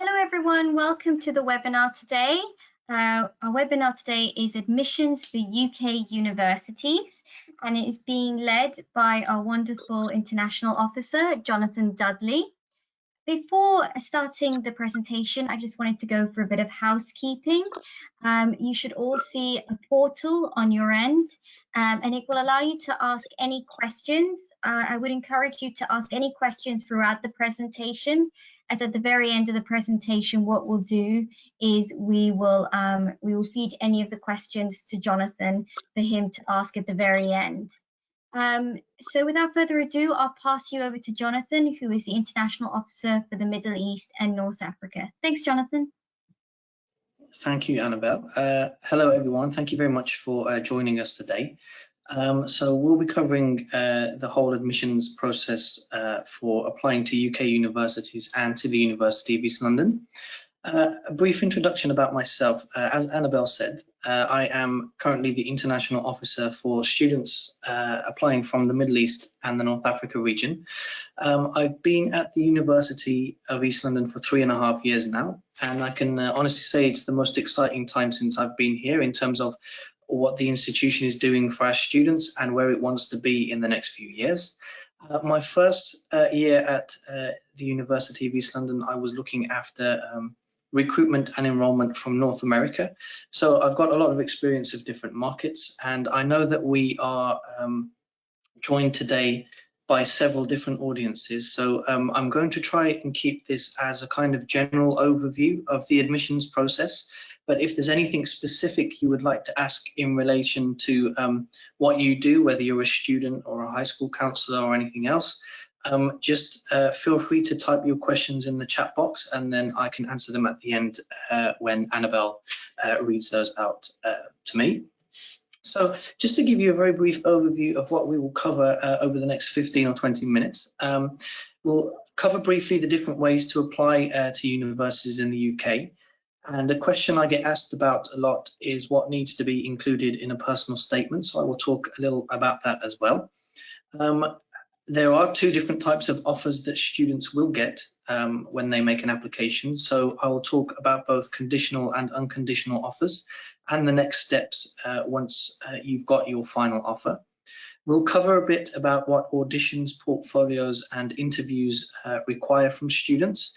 Hello everyone, welcome to the webinar today. Our webinar today is Admissions for UK Universities, and it is being led by our wonderful International Officer, Jonathan Dudley. Before starting the presentation, I just wanted to go for a bit of housekeeping. You should all see a portal on your end, and it will allow you to ask any questions. I would encourage you to ask any questions throughout the presentation, as at the very end of the presentation, what we'll do is we will feed any of the questions to Jonathan for him to ask at the very end. So without further ado, I'll pass you over to Jonathan, who is the International Officer for the Middle East and North Africa. Thanks, Jonathan. Thank you, Annabelle. Hello, everyone. Thank you very much for joining us today. So we'll be covering the whole admissions process for applying to UK universities and to the University of East London. A brief introduction about myself. As Annabelle said, I am currently the International Officer for students applying from the Middle East and the North Africa region. I've been at the University of East London for 3.5 years now, and I can honestly say it's the most exciting time since I've been here in terms of what the institution is doing for our students and where it wants to be in the next few years. My first year at the University of East London, I was looking after recruitment and enrollment from North America. So I've got a lot of experience of different markets, and I know that we are joined today by several different audiences. So I'm going to try and keep this as a kind of general overview of the admissions process. But if there's anything specific you would like to ask in relation to what you do, whether you're a student or a high school counsellor or anything else, just feel free to type your questions in the chat box, and then I can answer them at the end when Annabelle reads those out to me. So just to give you a very brief overview of what we will cover over the next 15 or 20 minutes, we'll cover briefly the different ways to apply to universities in the UK. And the question I get asked about a lot is what needs to be included in a personal statement. So I will talk a little about that as well. There are two different types of offers that students will get when they make an application. So I will talk about both conditional and unconditional offers and the next steps once you've got your final offer. We'll cover a bit about what auditions, portfolios and interviews require from students,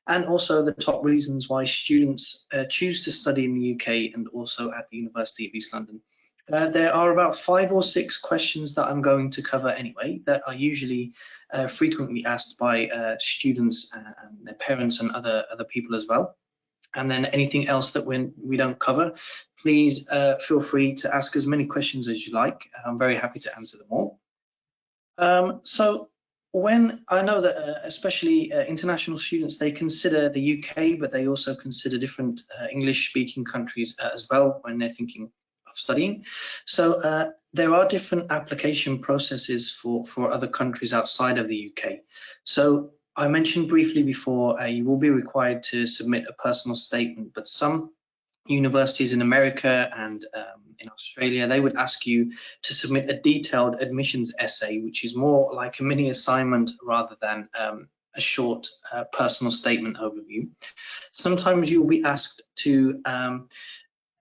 and also the top reasons why students choose to study in the UK and also at the University of East London. There are about 5 or 6 questions that I'm going to cover anyway that are usually frequently asked by students and their parents and other people as well. And then anything else that we don't cover, please feel free to ask as many questions as you like. I'm very happy to answer them all. So when I know that especially international students, they consider the UK, but they also consider different English-speaking countries as well when they're thinking of studying. So there are different application processes for other countries outside of the UK. So I mentioned briefly before, you will be required to submit a personal statement, but some universities in America and in Australia, they would ask you to submit a detailed admissions essay, which is more like a mini assignment rather than a short personal statement overview. Sometimes you will be asked to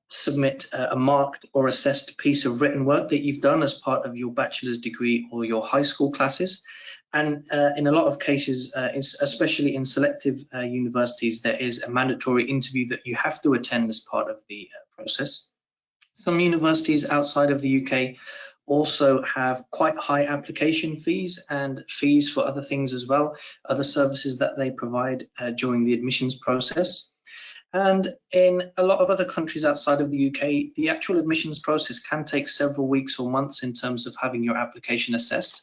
submit a marked or assessed piece of written work that you've done as part of your bachelor's degree or your high school classes. And in a lot of cases, especially in selective universities, there is a mandatory interview that you have to attend as part of the process. Some universities outside of the UK also have quite high application fees and fees for other things as well, other services that they provide during the admissions process. And in a lot of other countries outside of the UK, the actual admissions process can take several weeks or months in terms of having your application assessed.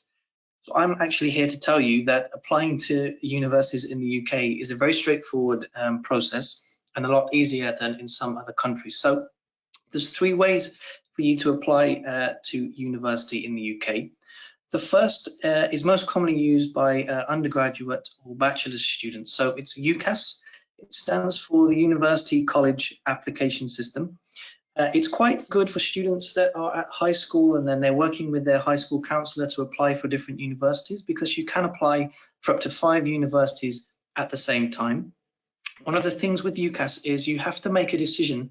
So I'm actually here to tell you that applying to universities in the UK is a very straightforward process and a lot easier than in some other countries. So there's 3 ways for you to apply to university in the UK. The first is most commonly used by undergraduate or bachelor's students. So it's UCAS. It stands for the University College Application System. It's quite good for students that are at high school and then they're working with their high school counsellor to apply for different universities, because you can apply for up to 5 universities at the same time. One of the things with UCAS is you have to make a decision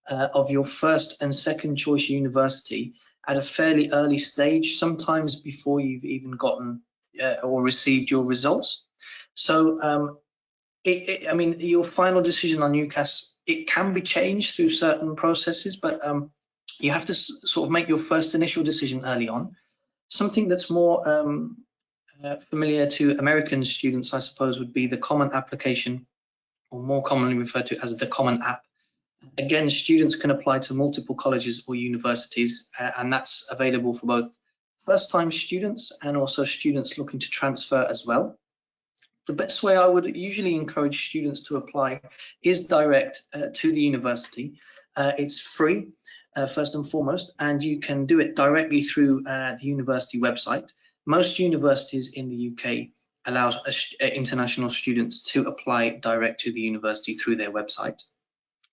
of your first and second choice university at a fairly early stage, sometimes before you've even gotten or received your results. So I mean, your final decision on UCAS, it can be changed through certain processes, but you have to sort of make your first initial decision early on. Something that's more familiar to American students, I suppose, would be the Common Application, or more commonly referred to as the Common App. Again, students can apply to multiple colleges or universities, and that's available for both first-time students and also students looking to transfer as well. The best way I would usually encourage students to apply is direct to the university. It's free, first and foremost, and you can do it directly through the university website. Most universities in the UK allow international students to apply direct to the university through their website.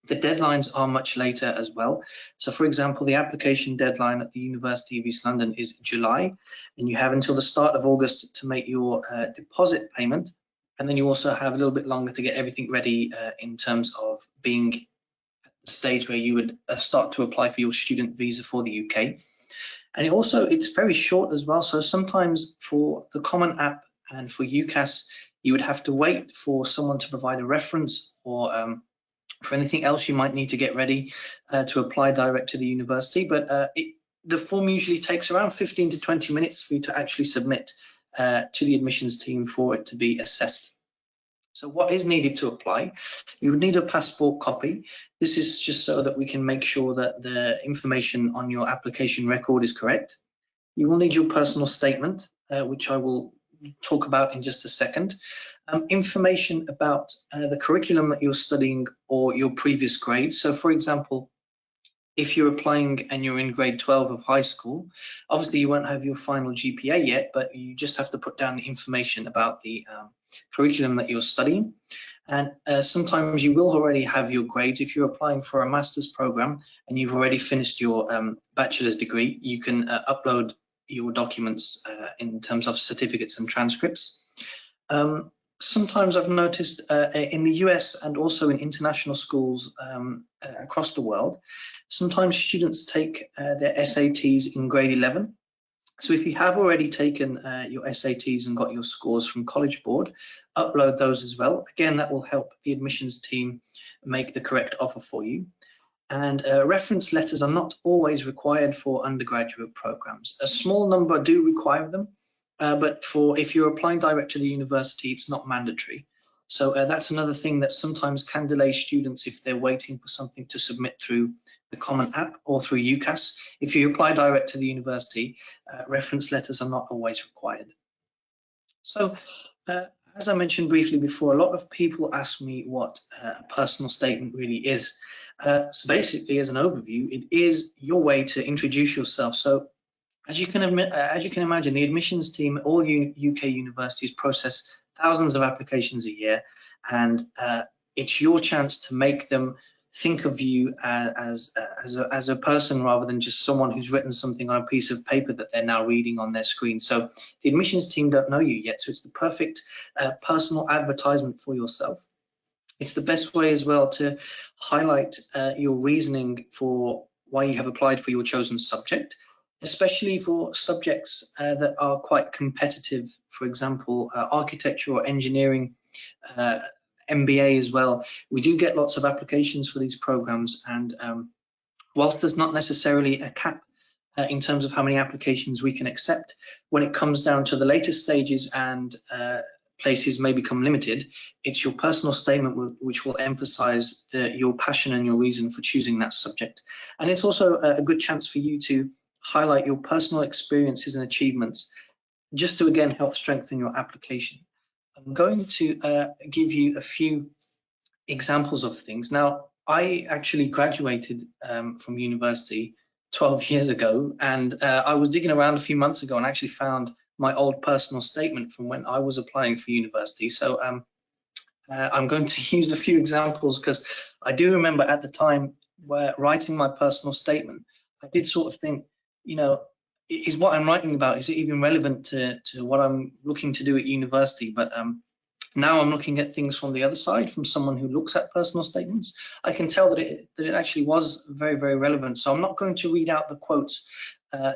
The deadlines are much later as well. So for example, the application deadline at the University of East London is July, and you have until the start of August to make your deposit payment. And then you also have a little bit longer to get everything ready in terms of being at the stage where you would start to apply for your student visa for the UK. And it's very short as well. So sometimes for the Common App and for UCAS, you would have to wait for someone to provide a reference, or for anything else you might need to get ready to apply direct to the university. But the form usually takes around 15 to 20 minutes for you to actually submit to the admissions team for it to be assessed. So what is needed to apply? You would need a passport copy. This is just so that we can make sure that the information on your application record is correct. You will need your personal statement, which I will talk about in just a second. Information about the curriculum that you're studying or your previous grades. So for example, if you're applying and you're in grade 12 of high school, obviously you won't have your final GPA yet, but you just have to put down the information about the curriculum that you're studying. And sometimes you will already have your grades. If you're applying for a master's program and you've already finished your bachelor's degree, you can upload your documents in terms of certificates and transcripts. Sometimes I've noticed in the US and also in international schools across the world, sometimes students take their SATs in grade 11. So if you have already taken your SATs and got your scores from College Board, upload those as well. Again, that will help the admissions team make the correct offer for you. And reference letters are not always required for undergraduate programs. A small number do require them, but if you're applying direct to the university, it's not mandatory. So that's another thing that sometimes can delay students if they're waiting for something to submit through the Common App or through UCAS. If you apply direct to the university, reference letters are not always required. So as I mentioned briefly before, a lot of people ask me what a personal statement really is. So basically, as an overview, it is your way to introduce yourself. So as you can imagine, the admissions team at all UK universities process thousands of applications a year, and it's your chance to make them think of you as a person rather than just someone who's written something on a piece of paper that they're now reading on their screen. So the admissions team don't know you yet, so it's the perfect personal advertisement for yourself. It's the best way as well to highlight your reasoning for why you have applied for your chosen subject, especially for subjects that are quite competitive. For example, architecture or engineering, MBA as well. We do get lots of applications for these programs, and whilst there's not necessarily a cap in terms of how many applications we can accept, when it comes down to the later stages and places may become limited, it's your personal statement which will emphasize your passion and your reason for choosing that subject. And it's also a good chance for you to highlight your personal experiences and achievements, just to again help strengthen your application. I'm going to give you a few examples of things. Now, I actually graduated from university 12 years ago, and I was digging around a few months ago and actually found my old personal statement from when I was applying for university. So I'm going to use a few examples because I do remember at the time where writing my personal statement, I did sort of think, you know, is what I'm writing about, is it even relevant to what I'm looking to do at university? But Now I'm looking at things from the other side, from someone who looks at personal statements. I can tell that it actually was very, very relevant. So I'm not going to read out the quotes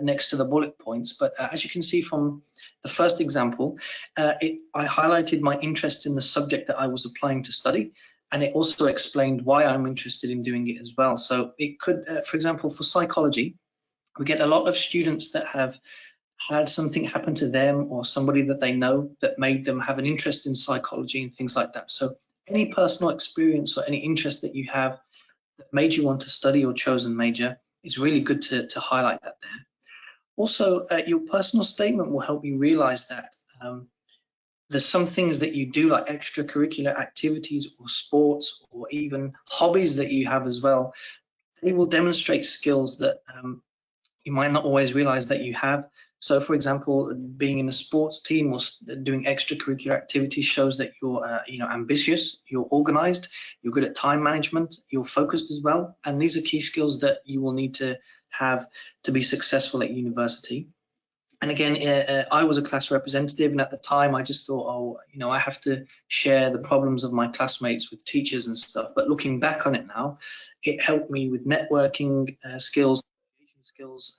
next to the bullet points, but as you can see from the first example, I highlighted my interest in the subject that I was applying to study, and it also explained why I'm interested in doing it as well. So it could, for example, for psychology, we get a lot of students that have had something happen to them or somebody that they know that made them have an interest in psychology and things like that. So any personal experience or any interest that you have that made you want to study or chosen major is really good to highlight that there. Also, your personal statement will help you realize that there's some things that you do, like extracurricular activities or sports or even hobbies that you have as well. They will demonstrate skills that you might not always realize that you have. So for example, being in a sports team or doing extracurricular activities shows that you're ambitious, you're organized, you're good at time management, you're focused as well. And these are key skills that you will need to have to be successful at university. And again, I was a class representative, and at the time I just thought, oh, I have to share the problems of my classmates with teachers and stuff. But looking back on it now, it helped me with networking skills,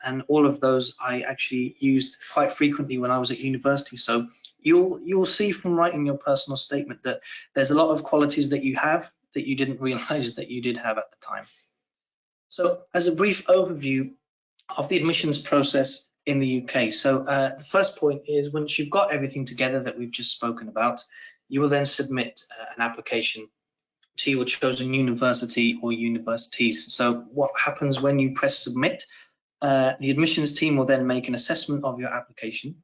and all of those I actually used quite frequently when I was at university. So you'll see from writing your personal statement that there's a lot of qualities that you have that you didn't realize that you did have at the time. So as a brief overview of the admissions process in the UK. So the first point is, once you've got everything together that we've just spoken about, you will then submit an application to your chosen university or universities. So what happens when you press submit? The admissions team will then make an assessment of your application.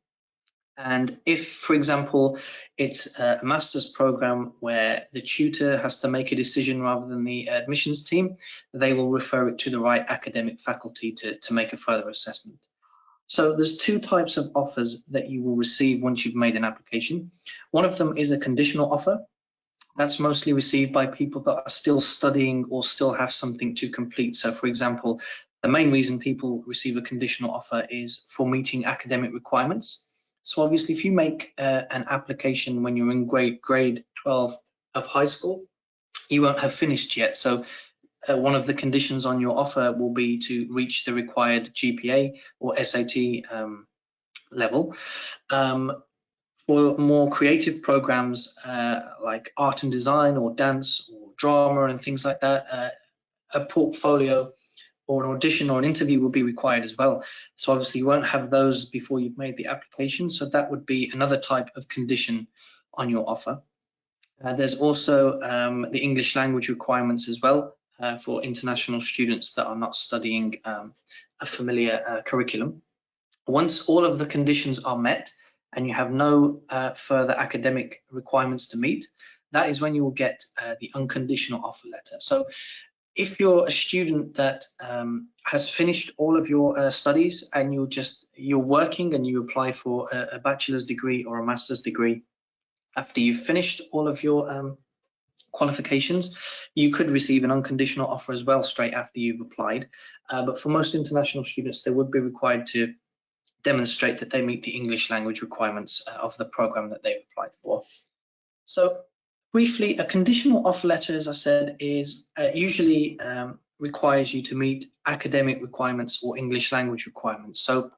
And if, for example, it's a master's program where the tutor has to make a decision rather than the admissions team, they will refer it to the right academic faculty to make a further assessment. So there's two types of offers that you will receive once you've made an application. One of them is a conditional offer. That's mostly received by people that are still studying or still have something to complete. So for example, the main reason people receive a conditional offer is for meeting academic requirements. So obviously, if you make an application when you're in grade 12 of high school, you won't have finished yet. So one of the conditions on your offer will be to reach the required GPA or SAT level. For more creative programs like art and design or dance or drama and things like that, a portfolio or an audition or an interview will be required as well. So obviously you won't have those before you've made the application. So that would be another type of condition on your offer. There's also the English language requirements as well for international students that are not studying a familiar curriculum. Once all of the conditions are met and you have no further academic requirements to meet, that is when you will get the unconditional offer letter. So if you're a student that has finished all of your studies and you're working and you apply for a bachelor's degree or a master's degree after you've finished all of your qualifications, you could receive an unconditional offer as well straight after you've applied. But for most international students, they would be required to demonstrate that they meet the English language requirements of the program that they've applied for. So briefly, a conditional offer letter, as I said, is usually requires you to meet academic requirements or English language requirements. So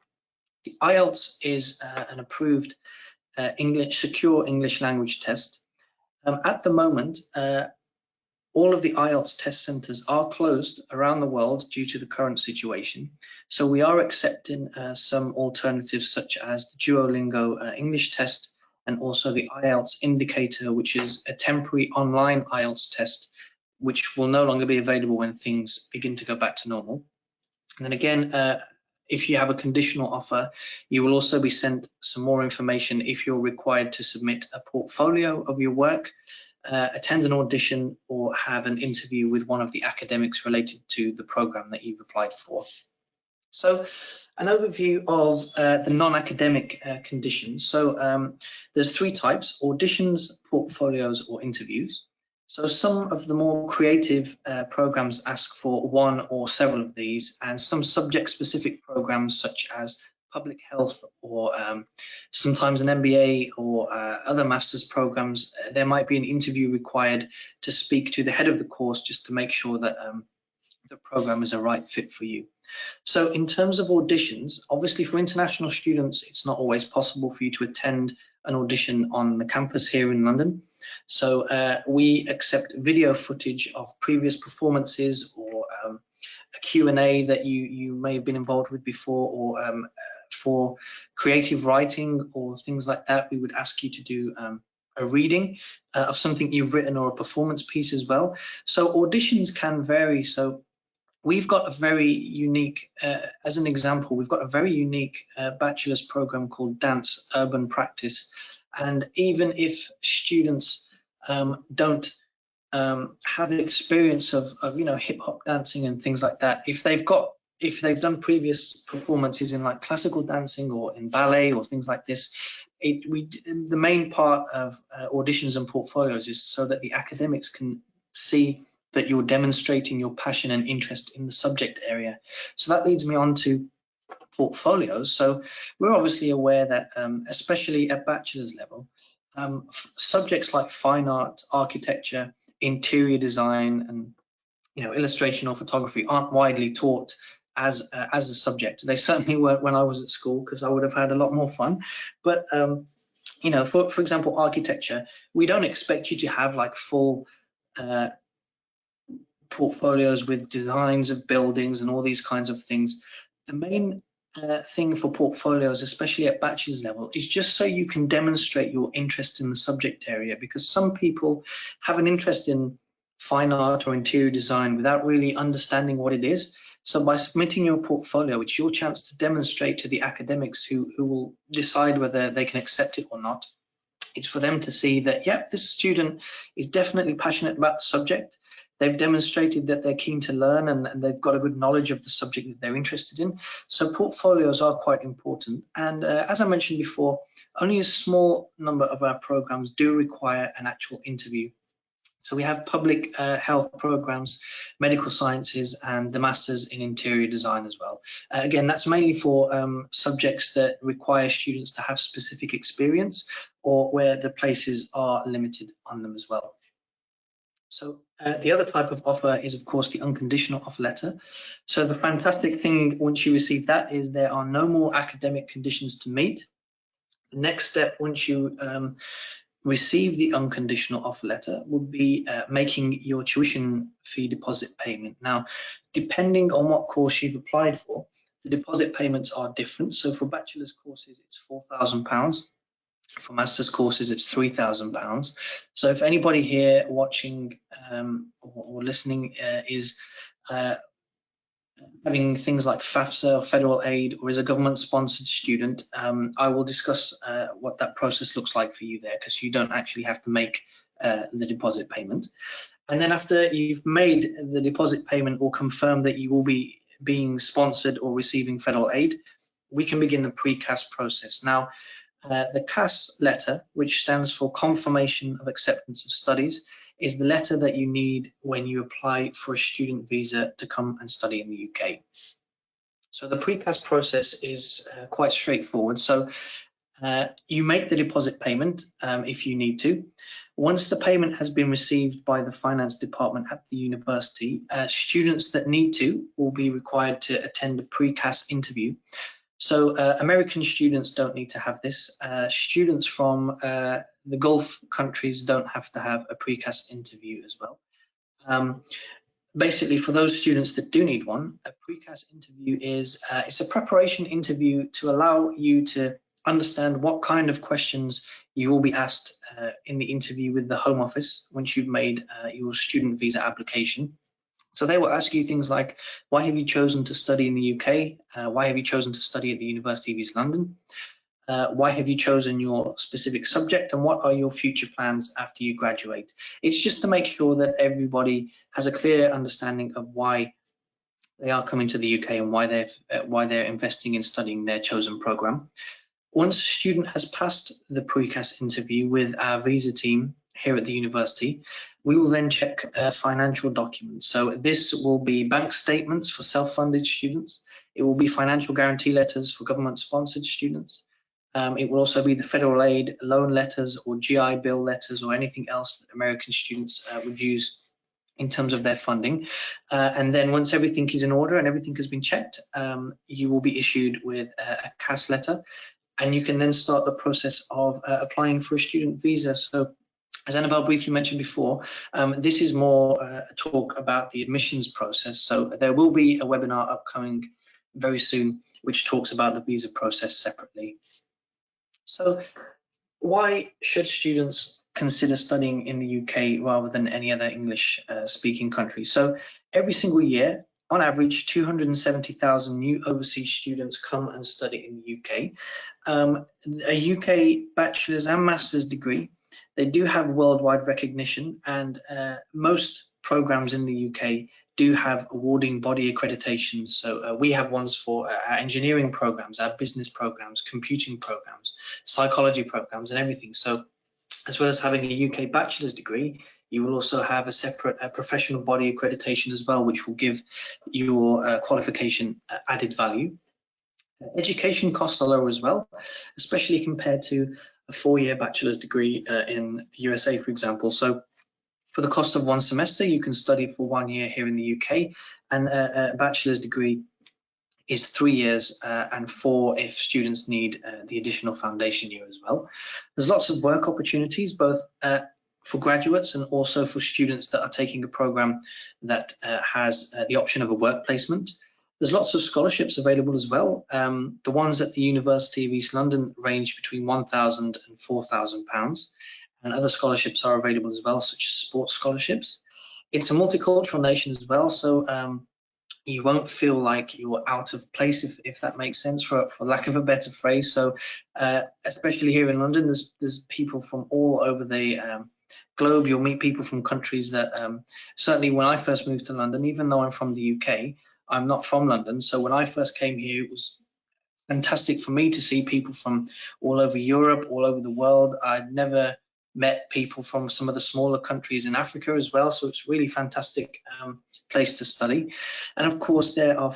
the IELTS is an approved secure English language test. At the moment, all of the IELTS test centres are closed around the world due to the current situation. So we are accepting some alternatives such as the Duolingo English test and also the IELTS indicator, which is a temporary online IELTS test, which will no longer be available when things begin to go back to normal. And then again, if you have a conditional offer, you will also be sent some more information if you're required to submit a portfolio of your work, attend an audition, or have an interview with one of the academics related to the program that you've applied for. So an overview of the non-academic conditions. So there's three types: auditions, portfolios, or interviews. So some of the more creative programs ask for one or several of these, and some subject-specific programs such as public health, or sometimes an MBA or other master's programs, there might be an interview required to speak to the head of the course just to make sure that the program is a right fit for you. So in terms of auditions, obviously for international students, it's not always possible for you to attend an audition on the campus here in London. So we accept video footage of previous performances, or a Q&A that you may have been involved with before, or for creative writing or things like that, we would ask you to do a reading of something you've written, or a performance piece as well. So auditions can vary. So we've got a very unique, as an example, we've got a very unique bachelor's program called Dance Urban Practice. And even if students don't have experience of hip hop dancing and things like that, if they've done previous performances in like classical dancing or in ballet or things like this, the main part of auditions and portfolios is so that the academics can see that you're demonstrating your passion and interest in the subject area. So that leads me on to portfolios. So we're obviously aware that especially at bachelor's level, subjects like fine art, architecture, interior design, and illustration or photography aren't widely taught as a subject. They certainly weren't when I was at school, because I would have had a lot more fun. But for example, architecture, we don't expect you to have like full portfolios with designs of buildings and all these kinds of things. The main thing for portfolios, especially at bachelor's level, is just so you can demonstrate your interest in the subject area, because some people have an interest in fine art or interior design without really understanding what it is. So by submitting your portfolio, it's your chance to demonstrate to the academics who will decide whether they can accept it or not. It's for them to see that, yep, this student is definitely passionate about the subject. They've demonstrated that they're keen to learn, and they've got a good knowledge of the subject that they're interested in. So portfolios are quite important. And as I mentioned before, only a small number of our programs do require an actual interview. So we have public health programs, medical sciences, and the Masters in Interior Design as well. Again, that's mainly for subjects that require students to have specific experience, or where the places are limited on them as well. So the other type of offer is, of course, the unconditional offer letter. So the fantastic thing once you receive that is there are no more academic conditions to meet. The next step once you receive the unconditional offer letter would be making your tuition fee deposit payment. Now, depending on what course you've applied for, the deposit payments are different. So for bachelor's courses, it's £4,000. For master's courses, it's £3,000. So if anybody here watching or listening is having things like FAFSA or federal aid, or is a government-sponsored student, I will discuss what that process looks like for you there, because you don't actually have to make the deposit payment. And then after you've made the deposit payment or confirmed that you will be being sponsored or receiving federal aid, we can begin the PreCast process. Now, the CAS letter, which stands for Confirmation of Acceptance of Studies, is the letter that you need when you apply for a student visa to come and study in the UK. So the PreCast process is quite straightforward. So you make the deposit payment if you need to. Once the payment has been received by the finance department at the university, students that need to will be required to attend a PreCast interview. So American students don't need to have this. Students from the Gulf countries don't have to have a PreCast interview as well. Basically, for those students that do need one, a PreCast interview is it's a preparation interview to allow you to understand what kind of questions you will be asked in the interview with the Home Office once you've made your student visa application. So they will ask you things like, why have you chosen to study in the UK? Why have you chosen to study at the University of East London? Why have you chosen your specific subject, and what are your future plans after you graduate? It's just to make sure that everybody has a clear understanding of why they are coming to the UK and why they're investing in studying their chosen program. Once a student has passed the PreCast interview with our visa team here at the university, we will then check financial documents. So this will be bank statements for self-funded students. It will be financial guarantee letters for government-sponsored students. It will also be the federal aid loan letters or GI Bill letters or anything else that American students would use in terms of their funding. And then once everything is in order and everything has been checked, you will be issued with a CAS letter, and you can then start the process of applying for a student visa. So as Annabelle briefly mentioned before, this is more a talk about the admissions process. So there will be a webinar upcoming very soon, which talks about the visa process separately. So why should students consider studying in the UK rather than any other English speaking country? So every single year, on average, 270,000 new overseas students come and study in the UK. A UK bachelor's and master's degree, they do have worldwide recognition, and most programs in the UK do have awarding body accreditations. So we have ones for our engineering programs, our business programs, computing programs, psychology programs, and everything. So as well as having a UK bachelor's degree, you will also have a separate professional body accreditation as well, which will give your qualification added value. Education costs are lower as well, especially compared to a 4-year bachelor's degree in the USA, for example. So for the cost of one semester, you can study for 1 year here in the UK, and a bachelor's degree is 3 years and 4 if students need the additional foundation year as well. There's lots of work opportunities, both for graduates and also for students that are taking a program that has the option of a work placement. There's lots of scholarships available as well. The ones at the University of East London range between £1,000 and £4,000, and other scholarships are available as well, such as sports scholarships. It's a multicultural nation as well, so you won't feel like you're out of place, if that makes sense, for lack of a better phrase. So especially here in London, there's people from all over the globe. You'll meet people from countries that certainly when I first moved to London, even though I'm from the UK, I'm not from London. So when I first came here, it was fantastic for me to see people from all over Europe, all over the world. I'd never met people from some of the smaller countries in Africa as well, so it's really fantastic place to study. And of course, there are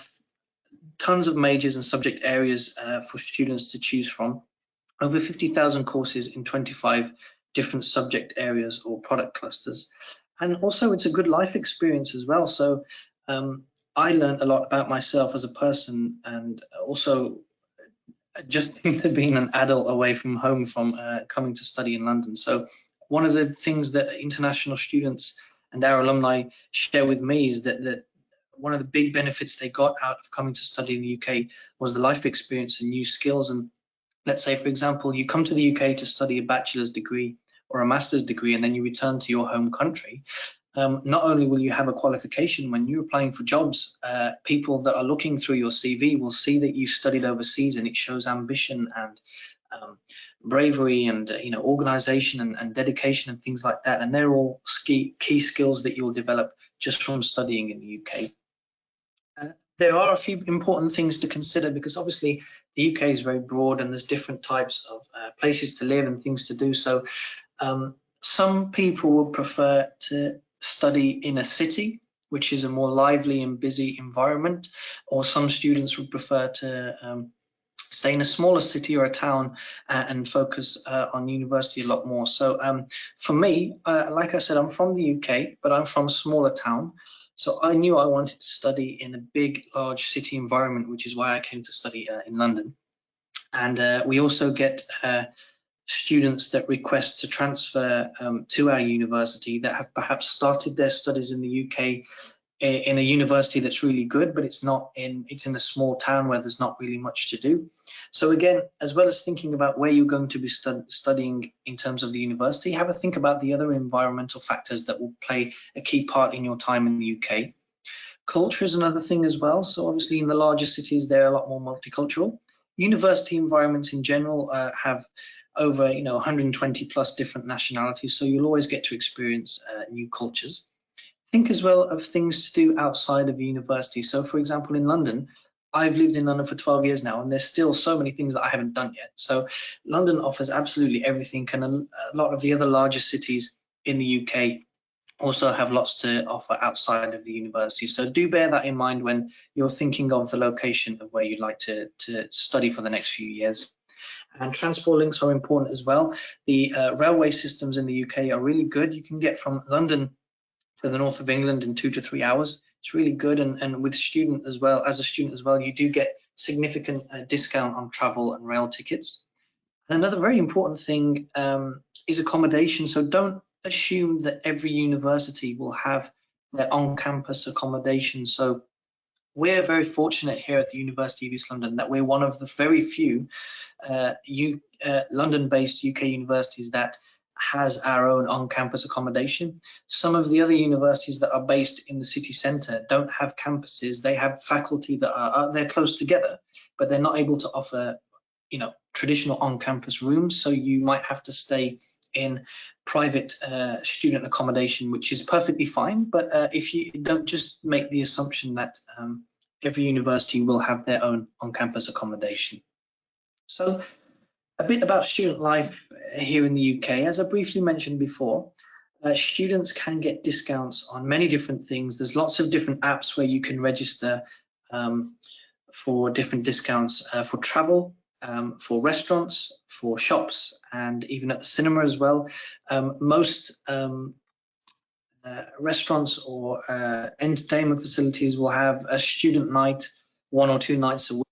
tons of majors and subject areas for students to choose from. Over 50,000 courses in 25 different subject areas or product clusters. And also it's a good life experience as well. So I learned a lot about myself as a person, and also just being an adult away from home from coming to study in London. So one of the things that international students and our alumni share with me is that one of the big benefits they got out of coming to study in the UK was the life experience and new skills. And let's say, for example, you come to the UK to study a bachelor's degree or a master's degree, and then you return to your home country. Not only will you have a qualification when you're applying for jobs, people that are looking through your CV will see that you studied overseas, and it shows ambition and bravery and organization and dedication and things like that. And they're all key skills that you'll develop just from studying in the UK. There are a few important things to consider, because obviously the UK is very broad and there's different types of places to live and things to do. So some people would prefer to study in a city, which is a more lively and busy environment, or some students would prefer to stay in a smaller city or a town and focus on university a lot more. So for me, like I said, I'm from the UK, but I'm from a smaller town. So I knew I wanted to study in a big, large city environment, which is why I came to study in London. And we also get students that request to transfer to our university that have perhaps started their studies in the UK in a university that's really good, but it's in a small town where there's not really much to do. So again, as well as thinking about where you're going to be studying in terms of the university, have a think about the other environmental factors that will play a key part in your time in the UK. Culture is another thing as well. So obviously in the larger cities, they're a lot more multicultural. University environments in general have over 120 plus different nationalities, so you'll always get to experience new cultures. Think as well of things to do outside of university. So for example, in London, I've lived in London for 12 years now, and there's still so many things that I haven't done yet. So London offers absolutely everything, and a lot of the other larger cities in the UK also have lots to offer outside of the university. So do bear that in mind when you're thinking of the location of where you'd like to study for the next few years. And transport links are important as well. The railway systems in the UK are really good. You can get from London to the north of England in 2 to 3 hours. It's really good, and with student as well, as a student as well, you do get significant discount on travel and rail tickets. And another very important thing is accommodation. So don't assume that every university will have their on-campus accommodation. So we're very fortunate here at the University of East London that we're one of the very few London-based UK universities that has our own on-campus accommodation. Some of the other universities that are based in the city centre don't have campuses. They have faculty that are they're close together, but they're not able to offer, you know, traditional on-campus rooms. So you might have to stay in private student accommodation, which is perfectly fine. But if you don't, just make the assumption that every university will have their own on-campus accommodation. So a bit about student life here in the UK. As I briefly mentioned before, students can get discounts on many different things. There's lots of different apps where you can register for different discounts for travel, for restaurants, for shops, and even at the cinema as well. Most restaurants or entertainment facilities will have a student night 1 or 2 nights a week.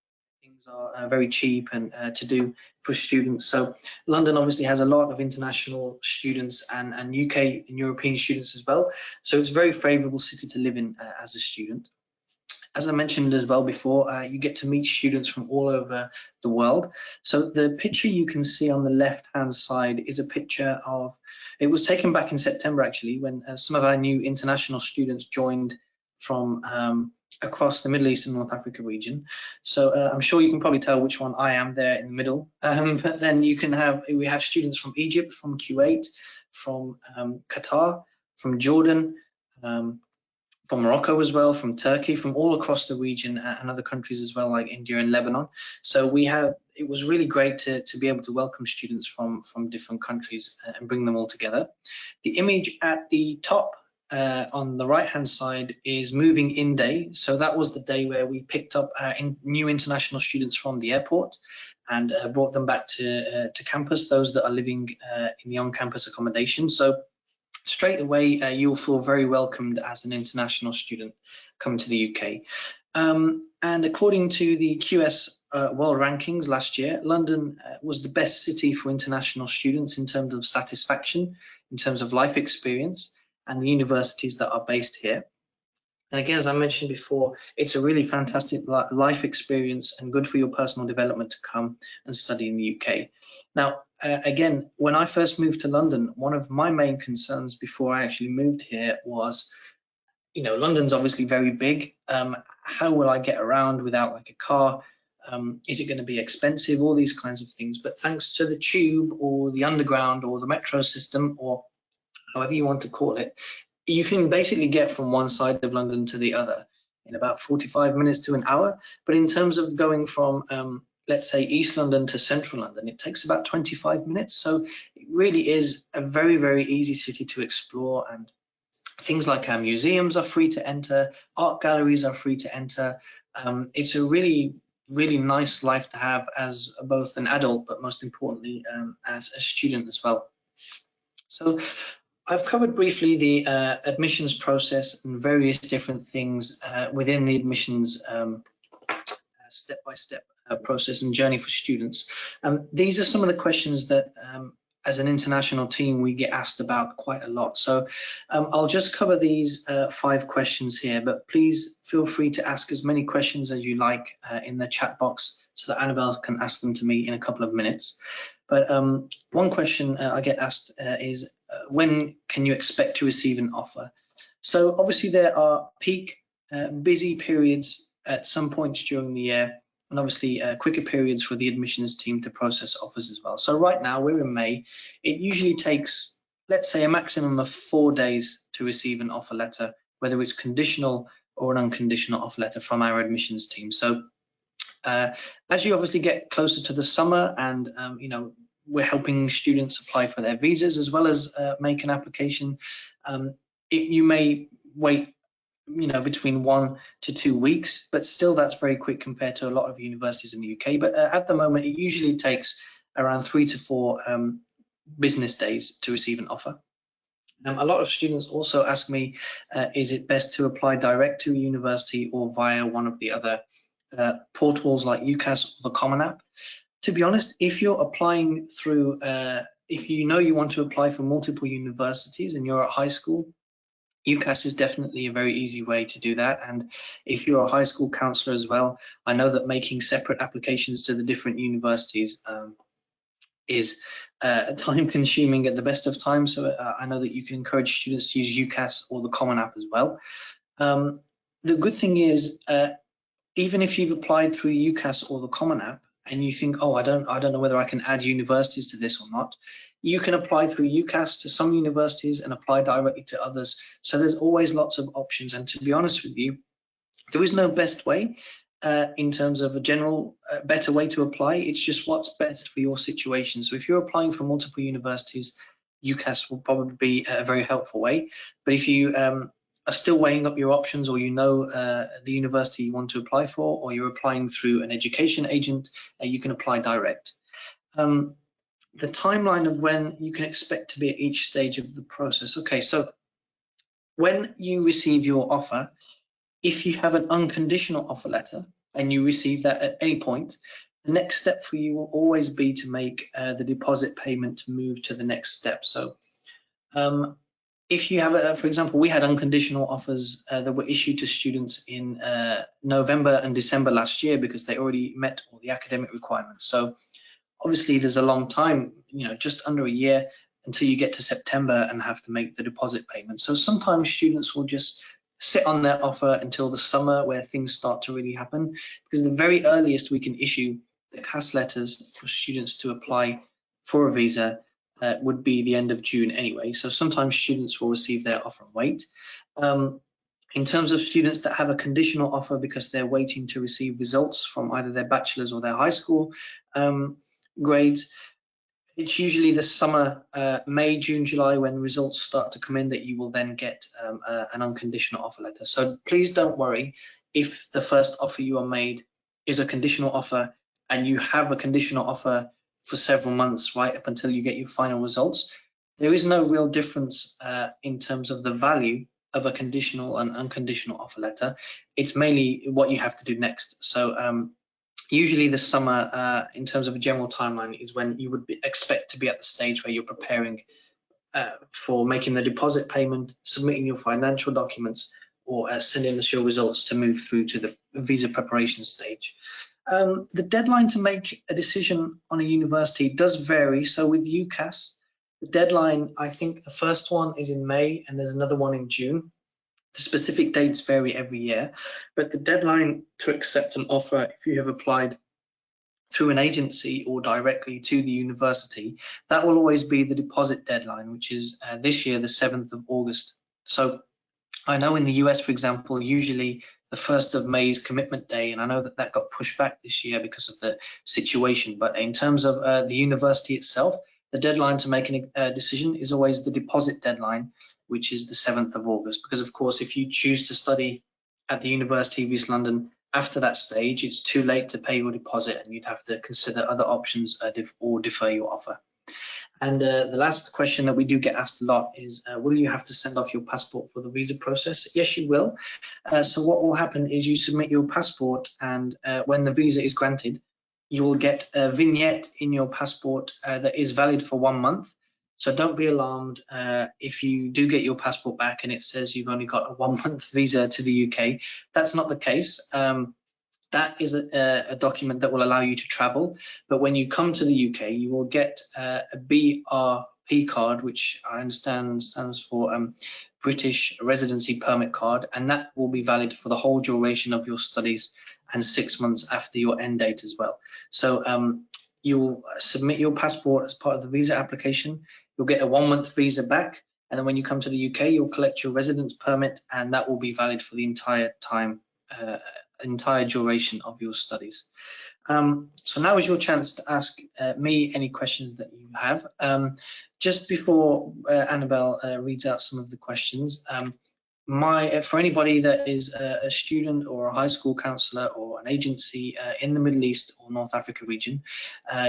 Things are very cheap and to do for students. So London obviously has a lot of international students and UK and European students as well. So it's a very favourable city to live in as a student. As I mentioned as well before, you get to meet students from all over the world. So the picture you can see on the left-hand side is a picture of, it was taken back in September actually, when some of our new international students joined from across the Middle East and North Africa region. So I'm sure you can probably tell which one I am there in the middle. But then you can have, we have students from Egypt, from Kuwait, from Qatar, from Jordan, from Morocco as well, from Turkey, from all across the region and other countries as well, like India and Lebanon. So we have, it was really great to be able to welcome students from different countries and bring them all together. The image at the top on the right hand side is moving in day. So that was the day where we picked up our new international students from the airport and brought them back to campus, those that are living in the on-campus accommodation. So straight away, you'll feel very welcomed as an international student come to the UK. And according to the QS World Rankings last year, London was the best city for international students in terms of satisfaction, in terms of life experience, and the universities that are based here. And again, as I mentioned before, it's a really fantastic life experience and good for your personal development to come and study in the UK. Now, again, when I first moved to London, one of my main concerns before I actually moved here was, you know, London's obviously very big. How will I get around without like a car? Is it going to be expensive? All these kinds of things. But thanks to the tube or the underground or the metro system, or however you want to call it, you can basically get from one side of London to the other in about 45 minutes to an hour. But in terms of going from, let's say, East London to Central London, it takes about 25 minutes. So it really is a very, very easy city to explore. And things like our museums are free to enter, art galleries are free to enter. It's a really, really nice life to have as both an adult, but most importantly, as a student as well. So I've covered briefly the admissions process and various different things within the admissions step-by-step process and journey for students. These are some of the questions that as an international team we get asked about quite a lot. So I'll just cover these 5 questions here, but please feel free to ask as many questions as you like in the chat box so that Annabelle can ask them to me in a couple of minutes. But one question I get asked is, when can you expect to receive an offer? So obviously there are peak busy periods at some points during the year, and obviously quicker periods for the admissions team to process offers as well. So right now we're in May. It usually takes, let's say, a maximum of 4 days to receive an offer letter, whether it's conditional or an unconditional offer letter from our admissions team. So as you obviously get closer to the summer and you know, we're helping students apply for their visas as well as make an application, you may wait, between 1 to 2 weeks, but still that's very quick compared to a lot of universities in the UK. But at the moment, it usually takes around 3 to 4 business days to receive an offer. A lot of students also ask me, is it best to apply direct to a university or via one of the other portals like UCAS or the Common App? To be honest, if you're applying through, if you know you want to apply for multiple universities and you're at high school, UCAS is definitely a very easy way to do that. And if you're a high school counselor as well, I know that making separate applications to the different universities is time consuming at the best of times. So I know that you can encourage students to use UCAS or the Common App as well. The good thing is, even if you've applied through UCAS or the Common App and you think, oh, I don't know whether I can add universities to this or not, you can apply through UCAS to some universities and apply directly to others. So there's always lots of options. And to be honest with you, there is no best way in terms of a general better way to apply. It's just what's best for your situation. So if you're applying for multiple universities, UCAS will probably be a very helpful way. But if you are still weighing up your options, or the university you want to apply for, or you're applying through an education agent, you can apply direct. The timeline of when you can expect to be at each stage of the process. Okay, so when you receive your offer, if you have an unconditional offer letter and you receive that at any point, the next step for you will always be to make the deposit payment to move to the next step. So if you have, for example, we had unconditional offers that were issued to students in November and December last year because they already met all the academic requirements. So obviously there's a long time, just under a year until you get to September and have to make the deposit payment. So sometimes students will just sit on their offer until the summer where things start to really happen, because the very earliest we can issue the CAS letters for students to apply for a visa would be the end of June anyway. So sometimes students will receive their offer and wait. In terms of students that have a conditional offer because they're waiting to receive results from either their bachelor's or their high school grades, it's usually the summer, May, June, July, when results start to come in, that you will then get an unconditional offer letter. So please don't worry if the first offer you are made is a conditional offer and you have a conditional offer for several months, right up until you get your final results. There is no real difference in terms of the value of a conditional and unconditional offer letter. It's mainly what you have to do next. So usually the summer, in terms of a general timeline, is when you would expect to be at the stage where you're preparing for making the deposit payment, submitting your financial documents, or sending us your results to move through to the visa preparation stage. The deadline to make a decision on a university does vary. So with UCAS, the deadline, I think the first one is in May and there's another one in June. The specific dates vary every year, but the deadline to accept an offer, if you have applied through an agency or directly to the university, that will always be the deposit deadline, which is this year, the 7th of August. So I know in the US, for example, usually the 1st of May is commitment day, and I know that that got pushed back this year because of the situation. But in terms of the university itself, the deadline to make a decision is always the deposit deadline, which is the 7th of August. Because of course, if you choose to study at the University of East London after that stage, it's too late to pay your deposit and you'd have to consider other options or defer your offer. And the last question that we do get asked a lot is, will you have to send off your passport for the visa process? Yes, you will. So what will happen is you submit your passport, and when the visa is granted, you will get a vignette in your passport that is valid for 1 month. So don't be alarmed if you do get your passport back and it says you've only got a 1 month visa to the UK. That's not the case. That is a document that will allow you to travel. But when you come to the UK, you will get a BRP card, which I understand stands for British Residency Permit Card, and that will be valid for the whole duration of your studies and 6 months after your end date as well. So you'll submit your passport as part of the visa application. You'll get a 1 month visa back, and then when you come to the UK, you'll collect your residence permit, and that will be valid for the entire time entire duration of your studies. So now is your chance to ask me any questions that you have. Just before Annabelle reads out some of the questions, for anybody that is a student or a high school counsellor or an agency in the Middle East or North Africa region,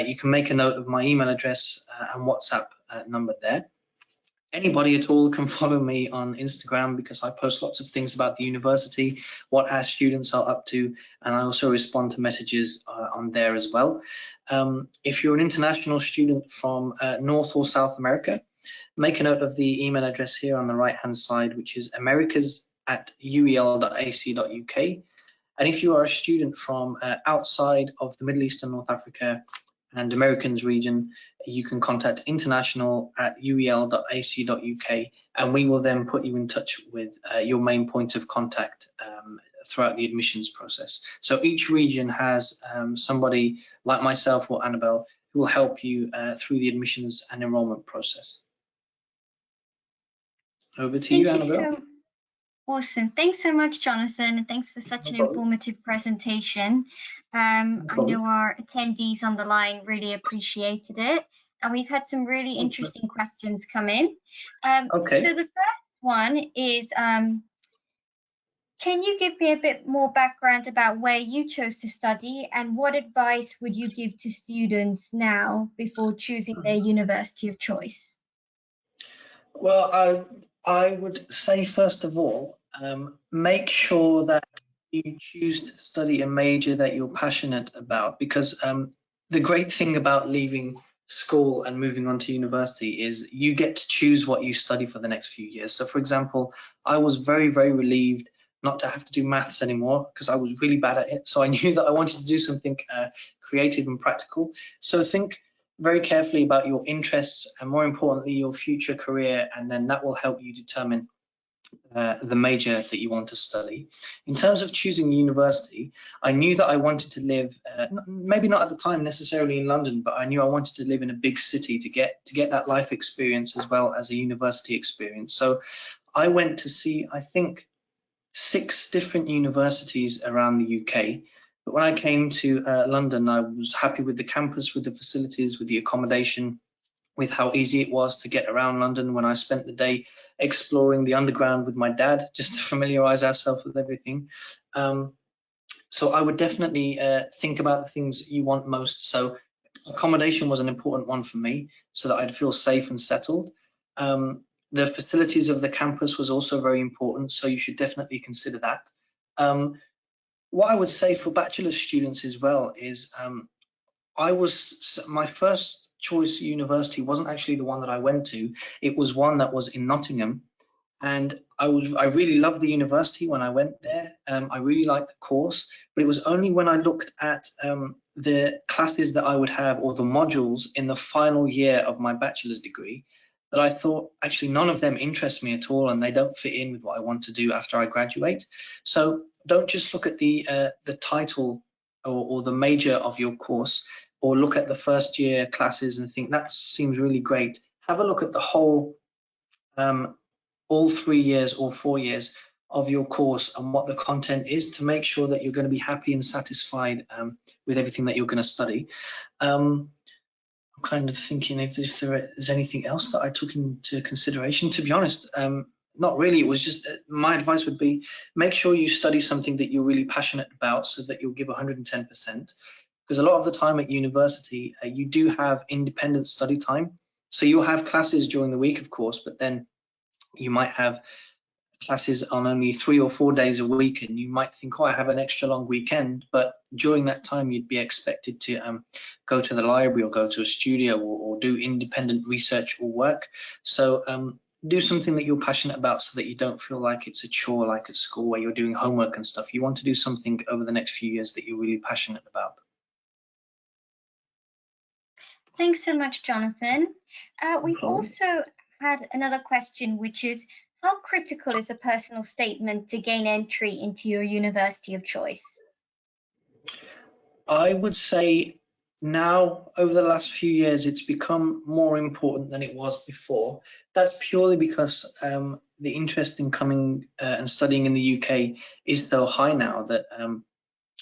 you can make a note of my email address and WhatsApp number there. Anybody at all can follow me on Instagram because I post lots of things about the university, what our students are up to, and I also respond to messages on there as well. If you're an international student from North or South America, make a note of the email address here on the right-hand side, which is americas@uel.ac.uk. And if you are a student from outside of the Middle East and North Africa and Americans region, you can contact international@uel.ac.uk, and we will then put you in touch with your main point of contact throughout the admissions process. So each region has somebody like myself or Annabelle who will help you through the admissions and enrollment process. Over to you, Annabelle. Awesome. Thanks so much, Jonathan, and thanks for such an informative presentation. I know our attendees on the line really appreciated it, and we've had some really interesting questions come in. So the first one is, can you give me a bit more background about where you chose to study, and what advice would you give to students now before choosing their university of choice? Well, I would say, first of all, make sure that you choose to study a major that you're passionate about, because the great thing about leaving school and moving on to university is you get to choose what you study for the next few years. So, for example, I was very, very relieved not to have to do maths anymore because I was really bad at it. So I knew that I wanted to do something creative and practical. So think very carefully about your interests and, more importantly, your future career, and then that will help you determine the major that you want to study. In terms of choosing university, I knew that I wanted to live, maybe not at the time necessarily in London, but I knew I wanted to live in a big city to get that life experience as well as a university experience. So I went to see, I think, 6 different universities around the UK. But when I came to London, I was happy with the campus, with the facilities, with the accommodation, with how easy it was to get around London when I spent the day exploring the underground with my dad, just to familiarize ourselves with everything. So I would definitely think about the things you want most. So accommodation was an important one for me so that I'd feel safe and settled. The facilities of the campus was also very important, so you should definitely consider that. What I would say for bachelor's students as well is my first choice university wasn't actually the one that I went to. It was one that was in Nottingham, and I really loved the university when I went there. I really liked the course, but it was only when I looked at the classes that I would have, or the modules in the final year of my bachelor's degree, that I thought actually none of them interest me at all, and they don't fit in with what I want to do after I graduate. So don't just look at the title or the major of your course, or look at the first year classes and think that seems really great. Have a look at the whole, all 3 years or 4 years of your course and what the content is, to make sure that you're going to be happy and satisfied with everything that you're going to study. I'm kind of thinking if there is anything else that I took into consideration. To be honest, not really. It was just my advice would be make sure you study something that you're really passionate about so that you'll give 110%. Because a lot of the time at university, you do have independent study time. So you'll have classes during the week, of course, but then you might have classes on only 3 or 4 days a week, and you might think, oh, I have an extra long weekend. But during that time, you'd be expected to go to the library or go to a studio or do independent research or work. So do something that you're passionate about so that you don't feel like it's a chore like at school where you're doing homework and stuff. You want to do something over the next few years that you're really passionate about. Thanks so much, Jonathan. We've also had another question, which is, how critical is a personal statement to gain entry into your university of choice? I would say now, over the last few years, it's become more important than it was before. That's purely because the interest in coming and studying in the UK is so high now that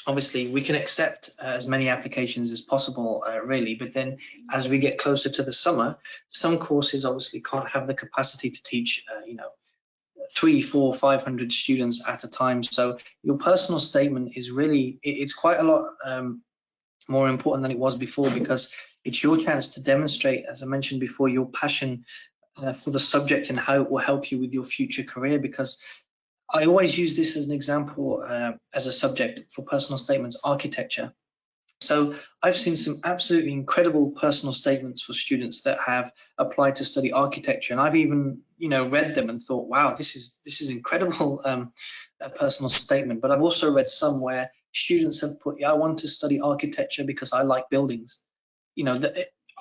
obviously we can accept as many applications as possible, really, but then as we get closer to the summer, some courses obviously can't have the capacity to teach, 300, 400, 500 students at a time. So your personal statement is really, it's quite a lot more important than it was before, because it's your chance to demonstrate, as I mentioned before, your passion for the subject and how it will help you with your future career. Because I always use this as an example as a subject for personal statements, architecture. So I've seen some absolutely incredible personal statements for students that have applied to study architecture, and I've even, read them and thought, wow, this is incredible, a personal statement. But I've also read some where students have put, yeah, I want to study architecture because I like buildings.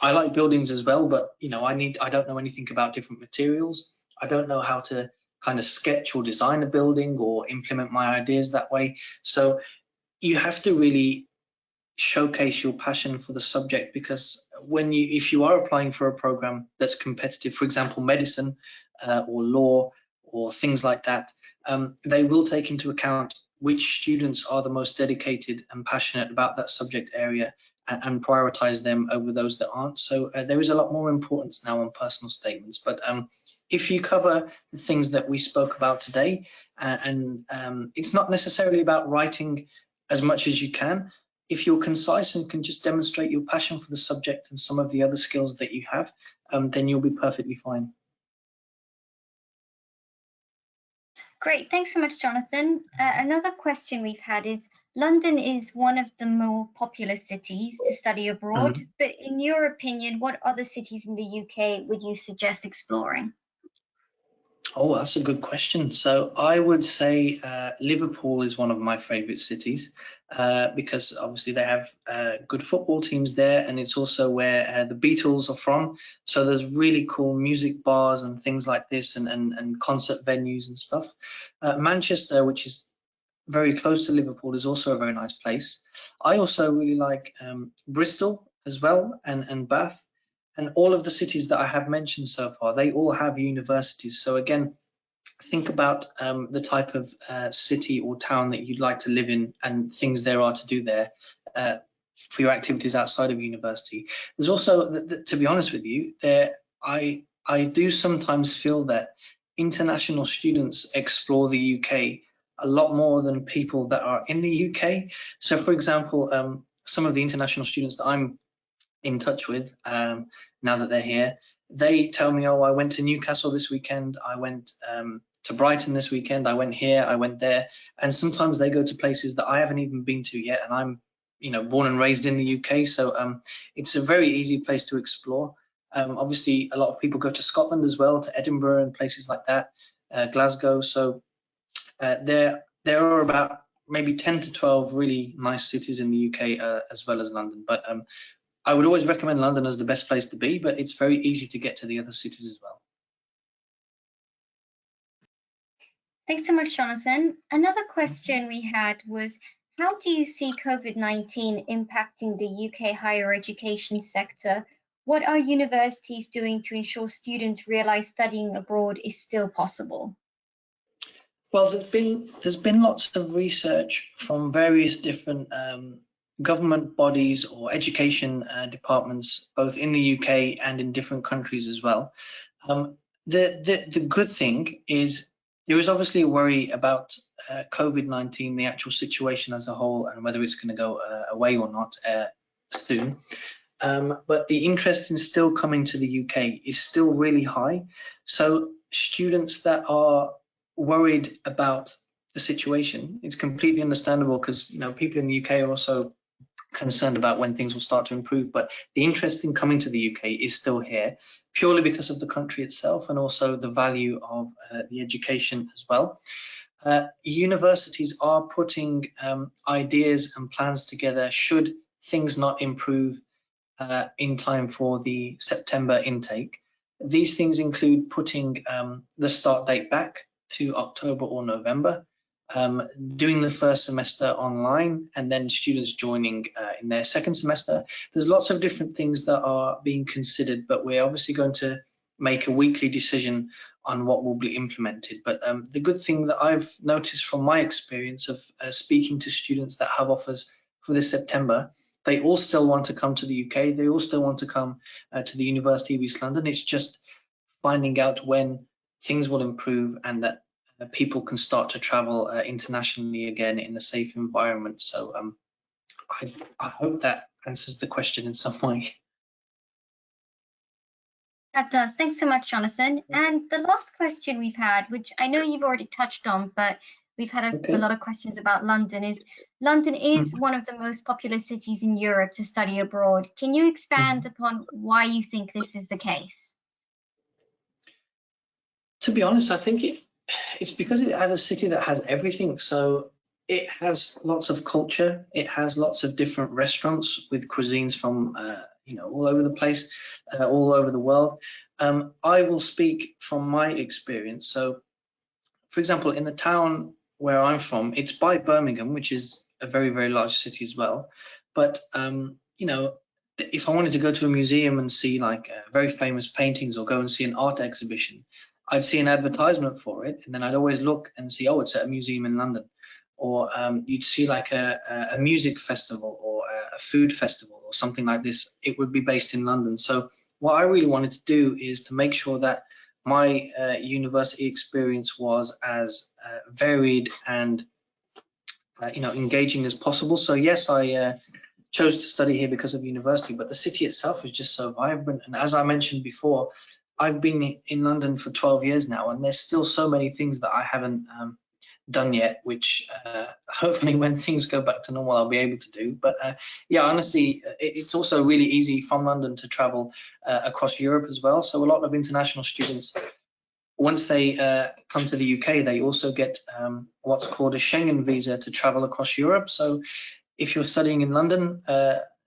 I like buildings as well, but I don't know anything about different materials. I don't know how to kind of sketch or design a building or implement my ideas that way. So you have to really showcase your passion for the subject, because if you are applying for a program that's competitive, for example, medicine or law or things like that, they will take into account which students are the most dedicated and passionate about that subject area and prioritize them over those that aren't. So there is a lot more importance now on personal statements. But if you cover the things that we spoke about today, and it's not necessarily about writing as much as you can. If you're concise and can just demonstrate your passion for the subject and some of the other skills that you have, then you'll be perfectly fine. Great, thanks so much, Jonathan. Another question we've had is, London is one of the more popular cities to study abroad, but in your opinion, what other cities in the UK would you suggest exploring? Oh, that's a good question. So I would say Liverpool is one of my favorite cities because obviously they have good football teams there, and it's also where the Beatles are from. So there's really cool music bars and things like this, and concert venues and stuff. Manchester, which is very close to Liverpool, is also a very nice place. I also really like Bristol as well, and Bath. And all of the cities that I have mentioned so far, they all have universities. So again, think about the type of city or town that you'd like to live in and things there are to do there for your activities outside of university. There's also, to be honest with you, I do sometimes feel that international students explore the UK a lot more than people that are in the UK. So for example, some of the international students that I'm in touch with now that they're here, they tell me, oh, I went to Newcastle this weekend, I went to Brighton this weekend, I went here, I went there. And sometimes they go to places that I haven't even been to yet, and I'm born and raised in the UK. So it's a very easy place to explore. Obviously a lot of people go to Scotland as well, to Edinburgh and places like that, Glasgow. So there are about maybe 10 to 12 really nice cities in the UK as well as London. But I would always recommend London as the best place to be, but it's very easy to get to the other cities as well. Thanks so much, Jonathan. Another question we had was, how do you see COVID-19 impacting the UK higher education sector? What are universities doing to ensure students realize studying abroad is still possible? Well, there's been lots of research from various different government bodies or education departments, both in the UK and in different countries as well. The good thing is there is obviously a worry about COVID-19, the actual situation as a whole, and whether it's going to go away or not soon. But the interest in still coming to the UK is still really high. So students that are worried about the situation, it's completely understandable, because people in the UK are also concerned about when things will start to improve. But the interest in coming to the UK is still here, purely because of the country itself and also the value of the education as well. Universities are putting ideas and plans together should things not improve in time for the September intake. These things include putting the start date back to October or November, doing the first semester online, and then students joining in their second semester. There's lots of different things that are being considered, but we're obviously going to make a weekly decision on what will be implemented. But the good thing that I've noticed from my experience of speaking to students that have offers for this September, they all still want to come to the UK. They all still want to come to the University of East London. It's just finding out when things will improve and that people can start to travel internationally again in a safe environment. So I hope that answers the question in some way. That does. Thanks so much, Jonathan. And the last question we've had, which I know you've already touched on, but we've had a lot of questions about London, is London is one of the most popular cities in Europe to study abroad. Can you expand upon why you think this is the case? To be honest, I think it's because it has a city that has everything. So it has lots of culture. It has lots of different restaurants with cuisines from all over the place, all over the world. I will speak from my experience. So, for example, in the town where I'm from, it's by Birmingham, which is a very, very large city as well. But if I wanted to go to a museum and see like very famous paintings or go and see an art exhibition, I'd see an advertisement for it, and then I'd always look and see, oh, it's at a museum in London. Or you'd see like a music festival or a food festival or something like this. It would be based in London. So what I really wanted to do is to make sure that my university experience was as varied and engaging as possible. So yes, I chose to study here because of university, but the city itself is just so vibrant. And as I mentioned before, I've been in London for 12 years now, and there's still so many things that I haven't done yet, which hopefully when things go back to normal, I'll be able to do. But yeah, honestly, it's also really easy from London to travel across Europe as well. So a lot of international students, once they come to the UK, they also get what's called a Schengen visa to travel across Europe. So if you're studying in London,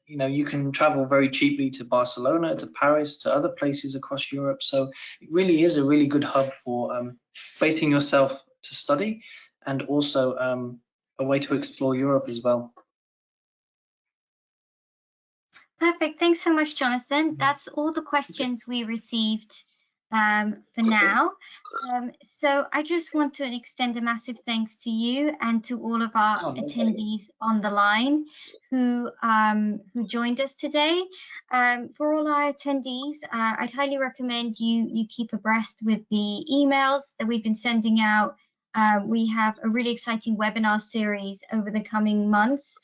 you can travel very cheaply to Barcelona, to Paris, to other places across Europe. So it really is a really good hub for basing yourself to study, and also a way to explore Europe as well. Perfect. Thanks so much, Jonathan. That's all the questions we received for now. So I just want to extend a massive thanks to you and to all of our attendees on the line who joined us today. For all our attendees, I'd highly recommend you keep abreast with the emails that we've been sending out. We have a really exciting webinar series over the coming months.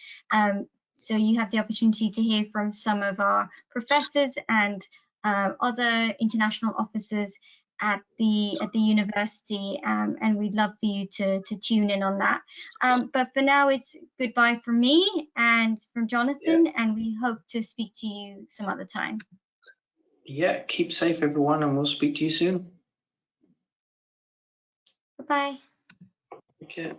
So you have the opportunity to hear from some of our professors and other international officers at the university, and we'd love for you to tune in on that. But for now, it's goodbye from me and from Jonathan, and we hope to speak to you some other time. Yeah, keep safe, everyone, and we'll speak to you soon. Bye-bye. Okay.